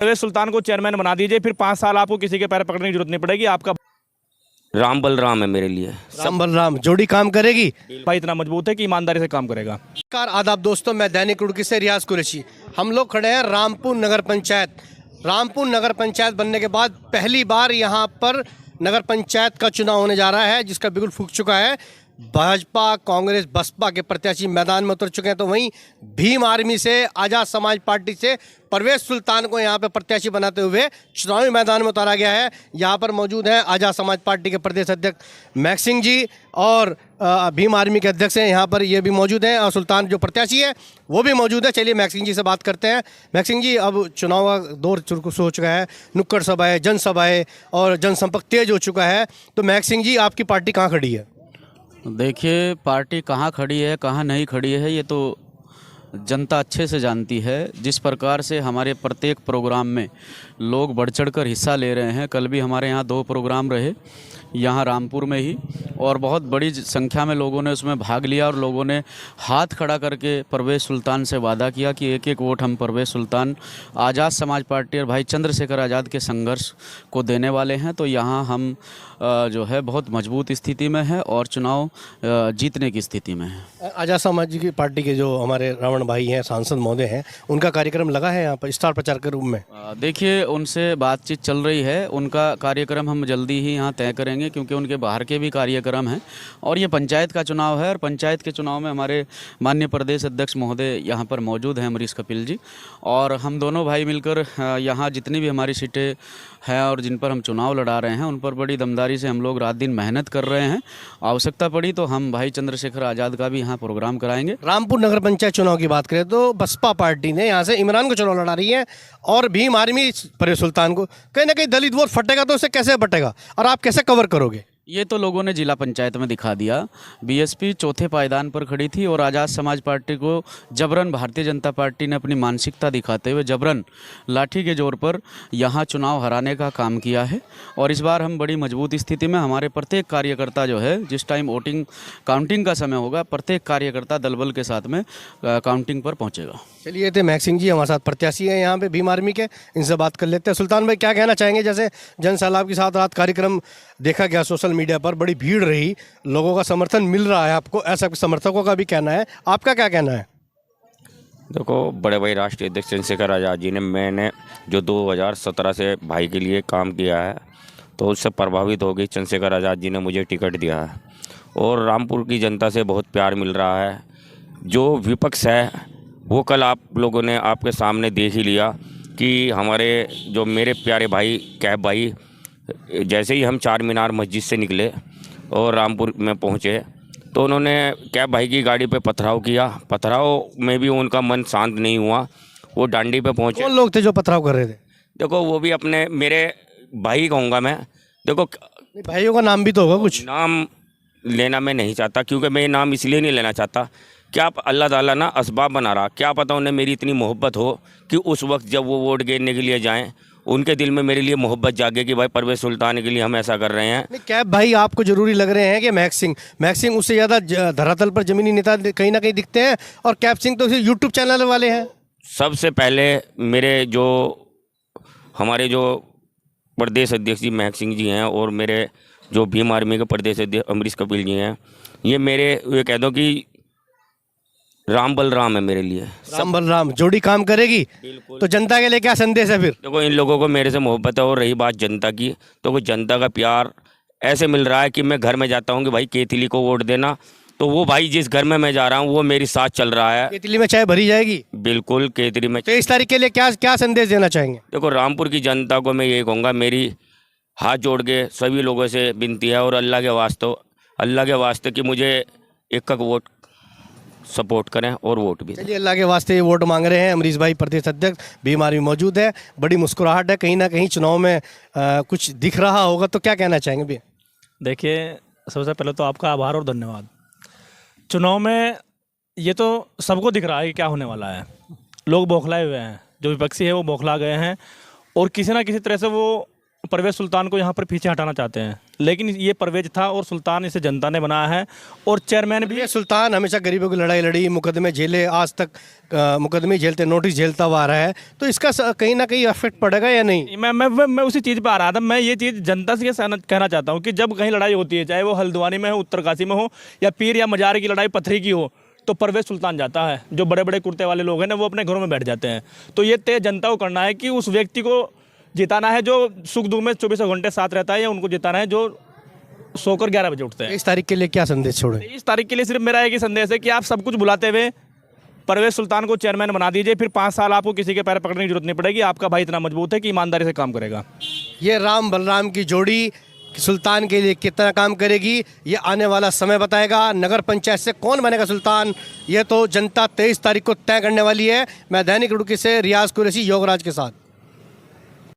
परवेज सुल्तान को चेयरमैन बना दीजिए, फिर 5 साल आपको किसी के पैर पकड़ने की जरूरत नहीं पड़ेगी। आपका राम बलराम है मेरे लिए। राम बलराम जोड़ी काम करेगी। भाई इतना मजबूत है कि ईमानदारी से काम करेगा। नमस्कार आदाब दोस्तों, मैं दैनिक रुड़की से रियाज कुरैशी। हम लोग खड़े हैं रामपुर नगर पंचायत। रामपुर नगर पंचायत बनने के बाद पहली बार यहाँ पर नगर पंचायत का चुनाव होने जा रहा है, जिसका बिल्कुल फूक चुका है। भाजपा, कांग्रेस, बसपा के प्रत्याशी मैदान में उतर चुके हैं। तो वहीं भीम आर्मी से, आज़ाद समाज पार्टी से परवेज सुल्तान को यहाँ पे प्रत्याशी बनाते हुए चुनावी मैदान में उतारा गया है। यहाँ पर मौजूद हैं आज़ाद समाज पार्टी के प्रदेश अध्यक्ष महक सिंह जी और भीम आर्मी के अध्यक्ष हैं यहाँ पर, ये भी मौजूद हैं, और सुल्तान जो प्रत्याशी है वो भी मौजूद है। चलिए महक सिंह जी से बात करते हैं। महक सिंह जी, अब चुनाव का दौर शुरू हो चुका है, नुक्कड़ सभाएँ, जनसभाएँ और जनसंपर्क तेज हो चुका है। तो महक सिंह जी, आपकी पार्टी कहाँ खड़ी है? देखिए, पार्टी कहाँ खड़ी है कहाँ नहीं खड़ी है ये तो जनता अच्छे से जानती है। जिस प्रकार से हमारे प्रत्येक प्रोग्राम में लोग बढ़ चढ़ कर हिस्सा ले रहे हैं, कल भी हमारे यहाँ 2 प्रोग्राम रहे यहाँ रामपुर में ही, और बहुत बड़ी संख्या में लोगों ने उसमें भाग लिया और लोगों ने हाथ खड़ा करके परवेज सुल्तान से वादा किया कि एक एक वोट हम परवेज सुल्तान, आज़ाद समाज पार्टी और भाई चंद्रशेखर आज़ाद के संघर्ष को देने वाले हैं। तो यहाँ हम जो है बहुत मजबूत स्थिति में है और चुनाव जीतने की स्थिति में है। आज़ाद समाज की पार्टी के जो हमारे रावण भाई हैं, सांसद महोदय हैं, उनका कार्यक्रम लगा है यहाँ पर स्टार प्रचार के रूप में। देखिए, उनसे बातचीत चल रही है, उनका कार्यक्रम हम जल्दी ही यहाँ तय करेंगे, क्योंकि उनके बाहर के भी कार्यक्रम हैं और ये पंचायत का चुनाव है। और पंचायत के चुनाव में हमारे माननीय प्रदेश अध्यक्ष महोदय यहाँ पर मौजूद हैं, अमरीश कपिल जी, और हम दोनों भाई मिलकर यहाँ जितनी भी हमारी सीटें हैं और जिन पर हम चुनाव लड़ा रहे हैं उन पर बड़ी दमदारी से हम लोग रात दिन मेहनत कर रहे हैं। आवश्यकता पड़ी तो हम भाई चंद्रशेखर आज़ाद का भी यहाँ प्रोग्राम कराएंगे। रामपुर नगर पंचायत चुनाव की बात करें तो बसपा पार्टी ने यहाँ से इमरान को चुनाव लड़ा रही है और भीम आर्मी परवेज सुल्तान को। कहीं ना कहीं दलित वोट फटेगा तो उसे कैसे बटेगा और आप कैसे कवर करोगे? ये तो लोगों ने जिला पंचायत में दिखा दिया। बीएसपी चौथे पायदान पर खड़ी थी और आज़ाद समाज पार्टी को जबरन भारतीय जनता पार्टी ने अपनी मानसिकता दिखाते हुए जबरन लाठी के जोर पर यहाँ चुनाव हराने का काम किया है। और इस बार हम बड़ी मजबूत स्थिति में, हमारे प्रत्येक कार्यकर्ता जो है, जिस टाइम वोटिंग काउंटिंग का समय होगा, प्रत्येक कार्यकर्ता दल बल के साथ में काउंटिंग पर पहुँचेगा। चलिए, ये थे महक सिंह जी, हमारे साथ प्रत्याशी हैं यहाँ पे भीम आर्मी के, इनसे बात कर लेते हैं। सुल्तान भाई, क्या कहना चाहेंगे? जैसे जन सैलाब के साथ रात कार्यक्रम देखा गया, सोशल मीडिया पर बड़ी भीड़ रही, लोगों का समर्थन मिल रहा है आपको, ऐसा समर्थकों का भी कहना है, आपका क्या कहना है? देखो, बड़े भाई राष्ट्रीय अध्यक्ष चंद्रशेखर आज़ाद जी ने, मैंने जो 2017 से भाई के लिए काम किया है तो उससे प्रभावित हो गई, चंद्रशेखर आज़ाद जी ने मुझे टिकट दिया है और रामपुर की जनता से बहुत प्यार मिल रहा है। जो विपक्ष है वो कल आप लोगों ने आपके सामने देख ही लिया कि हमारे जो मेरे प्यारे भाई कैब भाई, जैसे ही हम चार मीनार मस्जिद से निकले और रामपुर में पहुँचे तो उन्होंने कैब भाई की गाड़ी पे पथराव किया। पथराव में भी उनका मन शांत नहीं हुआ, वो डांडी पे पहुँचे। कौन लोग थे जो पथराव कर रहे थे? देखो, वो भी अपने मेरे भाई कहूँगा मैं। देखो, भाइयों का नाम भी तो होगा कुछ। नाम लेना मैं नहीं चाहता, क्योंकि मैं ये नाम इसलिए नहीं लेना चाहता, क्या अल्लाह ताला ना असबाब बना रहा। क्या पता उन्हें मेरी इतनी मोहब्बत हो कि उस वक्त जब वो वोट गिरने के लिए जाएं, उनके दिल में मेरे लिए मोहब्बत जागे कि भाई परवेज सुल्तान के लिए हम ऐसा कर रहे हैं। नहीं, कैब भाई आपको जरूरी लग रहे हैं कि महक सिंह उससे ज़्यादा धरातल पर जमीनी नेता कहीं ना कहीं दिखते हैं, और कैब सिंह तो यूट्यूब चैनल वाले हैं। सबसे पहले मेरे जो हमारे जो प्रदेश अध्यक्ष जी महक सिंह जी हैं और मेरे जो भीम आर्मी के प्रदेश अध्यक्ष अमरीश कपिल जी हैं, ये कह दो कि राम बलराम है मेरे लिए। राम बलराम जोड़ी काम करेगी। तो जनता के लिए क्या संदेश है फिर? देखो, इन लोगों को मेरे से मोहब्बत है, और रही बात जनता की, तो कोई जनता का प्यार ऐसे मिल रहा है कि मैं घर में जाता हूँ कि भाई केतली को वोट देना, तो वो भाई जिस घर में मैं जा रहा हूँ वो मेरे साथ चल रहा है। केतली में चाय भरी जाएगी? बिल्कुल, केतली में। 23 तारीख के लिए क्या संदेश देना चाहेंगे? देखो, रामपुर की जनता को मैं ये कहूँगा, मेरी हाथ जोड़ के सभी लोगों से विनती है और अल्लाह के वास्ते कि मुझे एक वोट सपोर्ट करें और वोट भी। चलिए, अल्लाह के वास्ते ये वोट मांग रहे हैं अमरीश भाई, प्रदेश अध्यक्ष भीम आर्मी मौजूद है। बड़ी मुस्कुराहट है, कहीं ना कहीं चुनाव में कुछ दिख रहा होगा, तो क्या कहना चाहेंगे भैया? देखिए, सबसे पहले तो आपका आभार और धन्यवाद। चुनाव में ये तो सबको दिख रहा है कि क्या होने वाला है। लोग बौखलाए हुए हैं, जो विपक्षी है वो बौखला गए हैं और किसी ना किसी तरह से वो परवेज़ सुल्तान को यहाँ पर पीछे हटाना चाहते हैं, लेकिन ये परवेज़ था और सुल्तान इसे जनता ने बनाया है। और चेयरमैन भी ये सुल्तान हमेशा गरीबों की लड़ाई लड़ी, मुकदमे झेले, आज तक मुकदमे झेलते, नोटिस झेलता हुआ आ रहा है, तो इसका कहीं ना कहीं इफेक्ट पड़ेगा या नहीं? मैं उसी चीज़ पे आ रहा था। मैं ये चीज़ जनता से कहना चाहता हूँ कि जब कहीं लड़ाई होती है, चाहे वो हल्द्वानी में हो, उत्तरकाशी में हो, या पीर या मजार की लड़ाई पथरी की हो, तो परवेज़ सुल्तान जाता है। जो बड़े बड़े कुर्ते वाले लोग हैं ना, वो अपने घरों में बैठ जाते हैं। तो ये तय जनता को करना है कि उस व्यक्ति को जिताना है जो सुख दुख में 24 घंटे साथ रहता है, या उनको जिताना है जो सोकर 11 बजे उठते हैं। इस तारीख के लिए क्या संदेश छोड़े? इस तारीख के लिए सिर्फ मेरा एक ही संदेश है कि आप सब कुछ भुलाते हुए परवेज़ सुल्तान को चेयरमैन बना दीजिए, फिर 5 साल आपको किसी के पैर पकड़ने की जरूरत नहीं पड़ेगी। आपका भाई इतना मजबूत है कि ईमानदारी से काम करेगा। ये राम बलराम की जोड़ी सुल्तान के लिए कितना काम करेगी, ये आने वाला समय बताएगा। नगर पंचायत से कौन बनेगा सुल्तान, ये तो जनता 23 तारीख को तय करने वाली है। मैं दैनिक रुड़की से रियाज कुरैशी, योगराज के साथ।